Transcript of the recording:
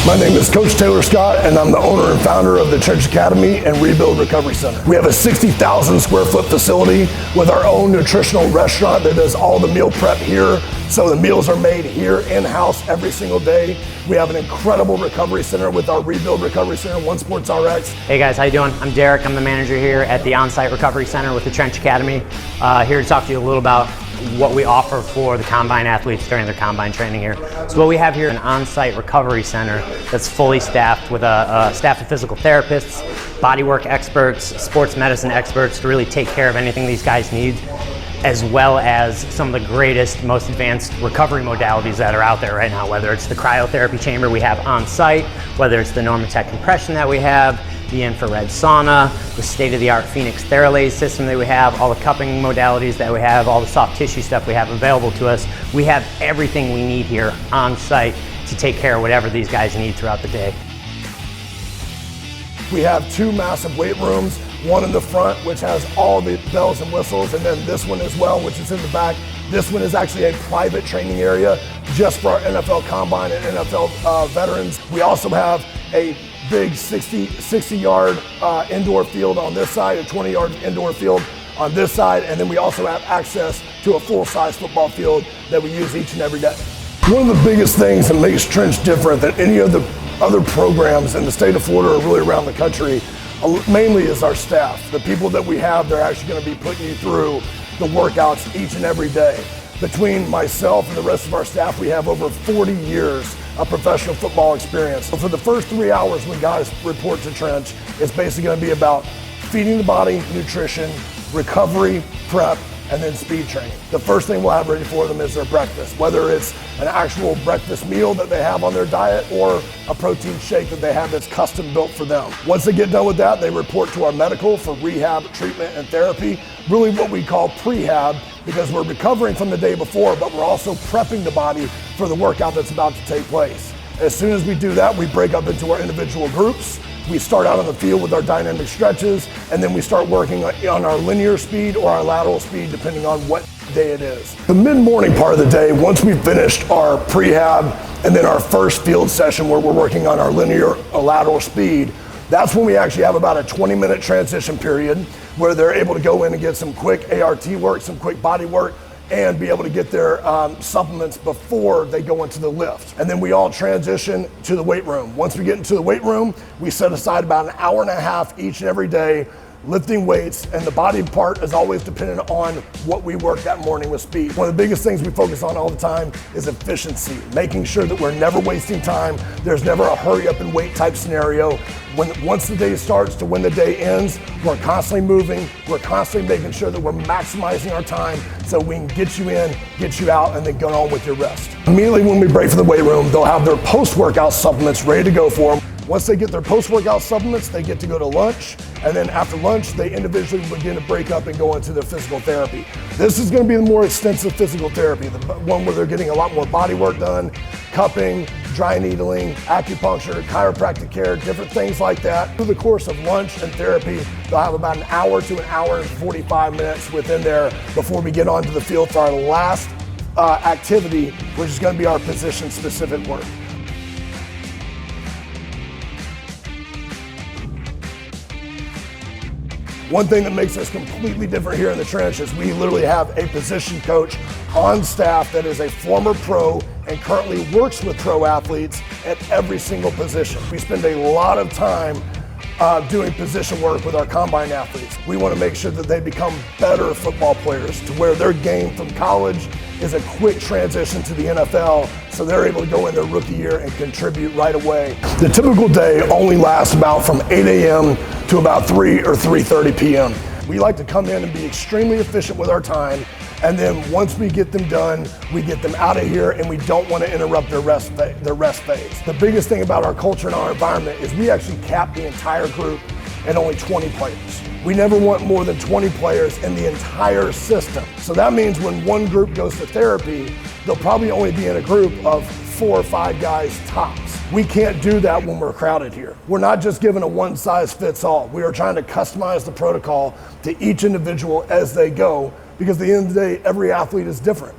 My name is Coach Taylor Scott, and I'm the owner and founder of the Trench Academy and Rebuild Recovery Center. We have a 60,000 square foot facility with our own nutritional restaurant that does all the meal prep here. So the meals are made here in-house every single day. We have an incredible recovery center with our Rebuild Recovery Center, One Sports RX. Hey guys, how you doing? I'm Derek. I'm the manager here at the On-Site Recovery Center with the Trench Academy. Here to talk to you a little about what we offer for the combine athletes during their combine training here. So what we have here is an on-site recovery center that's fully staffed with a staff of physical therapists, bodywork experts, sports medicine experts to really take care of anything these guys need, as well as some of the greatest, most advanced recovery modalities that are out there right now, whether it's the cryotherapy chamber we have on site, whether it's the Normatec compression that we have, the infrared sauna, the state-of-the-art Phoenix Theralase system that we have, all the cupping modalities that we have, all the soft tissue stuff we have available to us. We have everything we need here on site to take care of whatever these guys need throughout the day. We have two massive weight rooms, one in the front, which has all the bells and whistles, and then this one as well, which is in the back. This one is actually a private training area just for our NFL Combine and NFL veterans. We also have a big 60-yard indoor field on this side, a 20-yard indoor field on this side, and then we also have access to a full-size football field that we use each and every day. One of the biggest things that makes Trench different than any of the other programs in the state of Florida or really around the country mainly is our staff. The people that we have, they're actually going to be putting you through the workouts each and every day. Between myself and the rest of our staff, we have over 40 years of professional football experience. So for the first 3 hours when guys report to Trench, it's basically going to be about feeding the body, nutrition, recovery, prep, and then speed training. The first thing we'll have ready for them is their breakfast, whether it's an actual breakfast meal that they have on their diet or a protein shake that they have that's custom built for them. Once they get done with that, they report to our medical for rehab, treatment, and therapy, really what we call prehab, because we're recovering from the day before, but we're also prepping the body for the workout that's about to take place. As soon as we do that, we break up into our individual groups. We start out on the field with our dynamic stretches, and then we start working on our linear speed or our lateral speed, depending on what day it is. The mid-morning part of the day, once we've finished our prehab and then our first field session where we're working on our linear or lateral speed, that's when we actually have about a 20-minute transition period where they're able to go in and get some quick ART work, some quick body work, and be able to get their supplements before they go into the lift. And then we all transition to the weight room. Once we get into the weight room, we set aside about an hour and a half each and every day lifting weights, and the body part is always dependent on what we work that morning with speed. One of the biggest things we focus on all the time is efficiency, making sure that we're never wasting time. There's never a hurry up and wait type scenario. Once the day starts to when the day ends, we're constantly moving, we're constantly making sure that we're maximizing our time so we can get you in, get you out, and then go on with your rest. Immediately when we break for the weight room, they'll have their post-workout supplements ready to go for them. Once they get their post-workout supplements, they get to go to lunch, and then after lunch, they individually begin to break up and go into their physical therapy. This is going to be the more extensive physical therapy, the one where they're getting a lot more body work done, cupping, dry needling, acupuncture, chiropractic care, different things like that. Through the course of lunch and therapy, they'll have about an hour to an hour and 45 minutes within there before we get onto the field for our last activity, which is going to be our position-specific work. One thing that makes us completely different here in the Trench is we literally have a position coach on staff that is a former pro and currently works with pro athletes at every single position. We spend a lot of time doing position work with our combine athletes. We want to make sure that they become better football players to where their game from college is a quick transition to the NFL, so they're able to go in their rookie year and contribute right away. The typical day only lasts about from 8 a.m. to about 3 or 3:30 p.m. We like to come in and be extremely efficient with our time, and then once we get them done, we get them out of here, and we don't want to interrupt their rest phase. The biggest thing about our culture and our environment is we actually cap the entire group at only 20 players. We never want more than 20 players in the entire system. So that means when one group goes to therapy, they'll probably only be in a group of 4 or 5 guys tops. We can't do that when we're crowded here. We're not just given a one-size-fits-all. We are trying to customize the protocol to each individual as they go, because at the end of the day, every athlete is different.